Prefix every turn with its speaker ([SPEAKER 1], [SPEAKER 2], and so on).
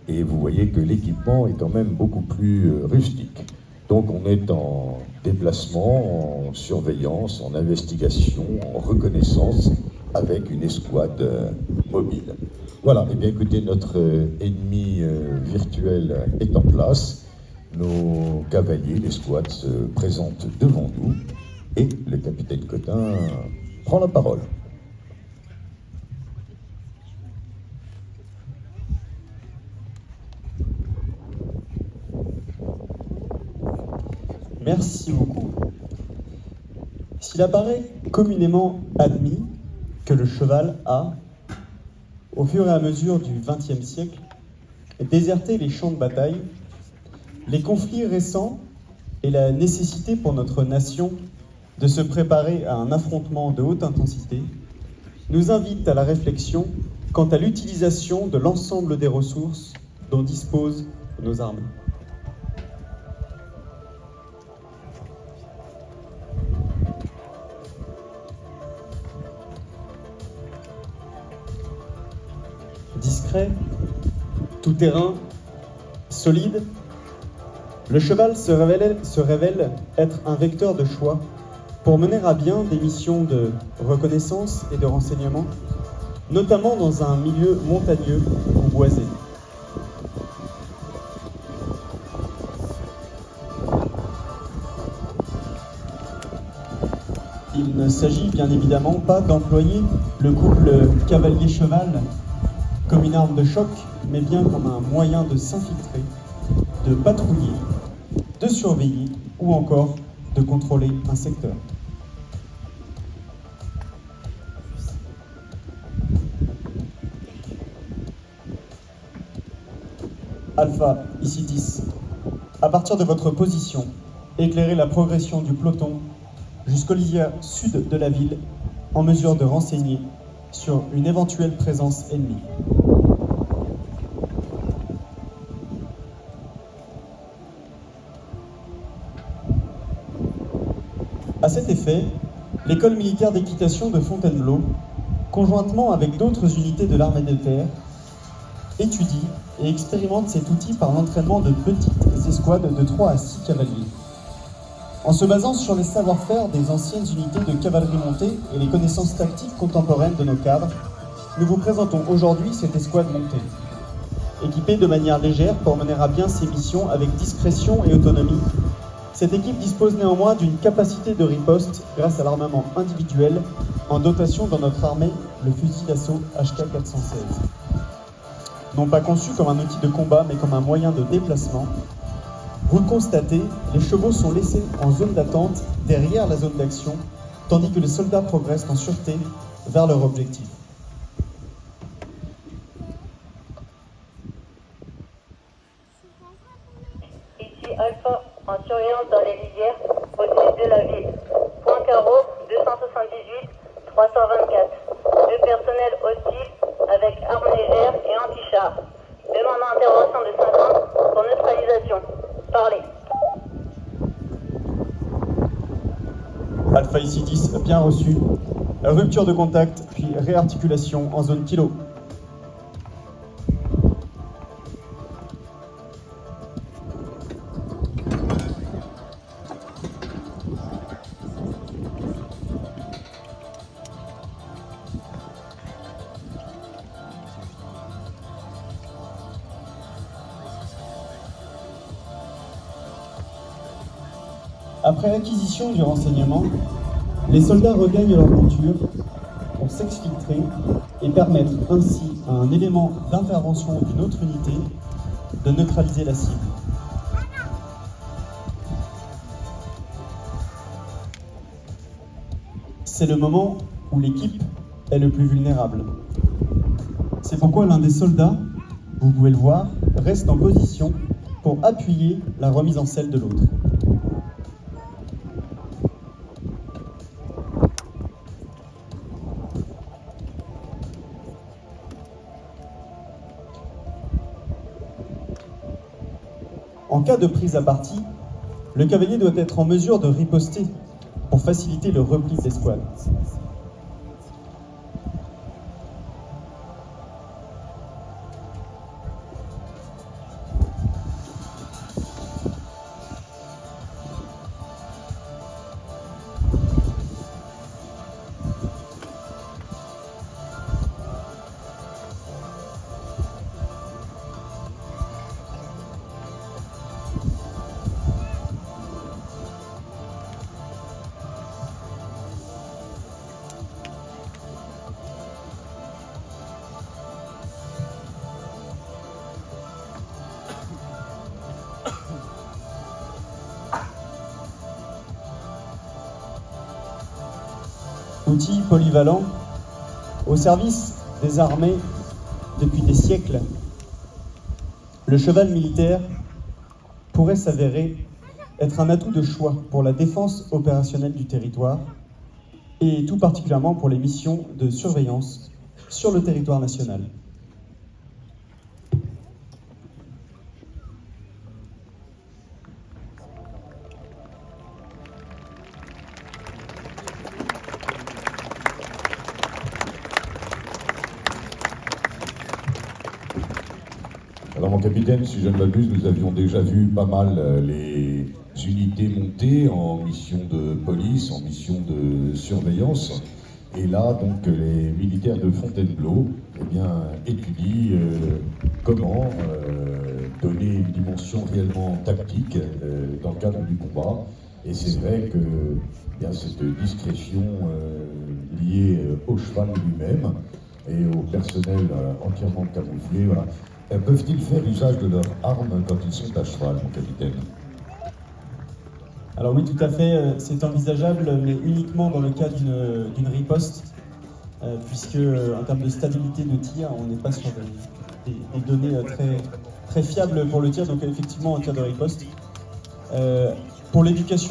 [SPEAKER 1] Et vous voyez que l'équipement est quand même beaucoup plus rustique. Donc on est en déplacement, en surveillance, en investigation, en reconnaissance avec une escouade mobile. Voilà, et bien écoutez, notre ennemi virtuel est en place. Nos cavaliers, l'escouade, se présentent devant nous et le capitaine Cotin prend la parole.
[SPEAKER 2] Merci beaucoup. S'il apparaît communément admis que le cheval a, au fur et à mesure du XXe siècle, déserté les champs de bataille, les conflits récents et la nécessité pour notre nation de se préparer à un affrontement de haute intensité nous invitent à la réflexion quant à l'utilisation de l'ensemble des ressources dont disposent nos armées. Discret, tout-terrain, solide, le cheval se révèle être un vecteur de choix pour mener à bien des missions de reconnaissance et de renseignement, notamment dans un milieu montagneux ou boisé. Il ne s'agit bien évidemment pas d'employer le couple cavalier-cheval comme une arme de choc, mais bien comme un moyen de s'infiltrer, de patrouiller, de surveiller ou encore de contrôler un secteur. Alpha, ici 10. À partir de votre position, éclairez la progression du peloton jusqu'au lisière sud de la ville, en mesure de renseigner sur une éventuelle présence ennemie. À cet effet, l'école militaire d'équitation de Fontainebleau, conjointement avec d'autres unités de l'armée de terre, étudie et expérimente cet outil par l'entraînement de petites escouades de 3 à 6 cavaliers. En se basant sur les savoir-faire des anciennes unités de cavalerie montée et les connaissances tactiques contemporaines de nos cadres, nous vous présentons aujourd'hui cette escouade montée. Équipée de manière légère pour mener à bien ses missions avec discrétion et autonomie, cette équipe dispose néanmoins d'une capacité de riposte grâce à l'armement individuel en dotation dans notre armée, le fusil d'assaut HK416. Non pas conçu comme un outil de combat, mais comme un moyen de déplacement, vous le constatez, les chevaux sont laissés en zone d'attente derrière la zone d'action, tandis que les soldats progressent en sûreté vers leur objectif.
[SPEAKER 3] Ici Alpha, en surveillance dans les lisières, au sud de la ville. Point carreau, 278, 324. Deux personnels hostiles avec armes légères et anti-chars. Demandant intervention de 50 pour neutralisation. Parlez.
[SPEAKER 2] Alpha ici 10, bien reçu. Rupture de contact, puis réarticulation en zone kilo. Après l'acquisition du renseignement, les soldats regagnent leur monture pour s'exfiltrer et permettre ainsi à un élément d'intervention d'une autre unité de neutraliser la cible. C'est le moment où l'équipe est le plus vulnérable. C'est pourquoi l'un des soldats, vous pouvez le voir, reste en position pour appuyer la remise en selle de l'autre. En cas de prise à partie, le cavalier doit être en mesure de riposter pour faciliter le repli de l'escouade. outil polyvalent au service des armées depuis des siècles. Le cheval militaire pourrait s'avérer être un atout de choix pour la défense opérationnelle du territoire et tout particulièrement pour les missions de surveillance sur le territoire national.
[SPEAKER 1] Alors mon capitaine, si je ne m'abuse, nous avions déjà vu pas mal les unités montées en mission de police, en mission de surveillance. Et là, donc, les militaires de Fontainebleau étudient comment donner une dimension réellement tactique dans le cadre du combat. Et c'est vrai que cette discrétion liée au cheval lui-même et au personnel entièrement camouflé, voilà. Peuvent-ils faire usage de leurs armes quand ils sont à cheval, mon capitaine?
[SPEAKER 2] Alors oui, tout à fait, c'est envisageable, mais uniquement dans le cas d'une riposte, puisque en termes de stabilité de tir, on n'est pas sur des données très fiables pour le tir, donc effectivement en cas de riposte. Pour l'éducation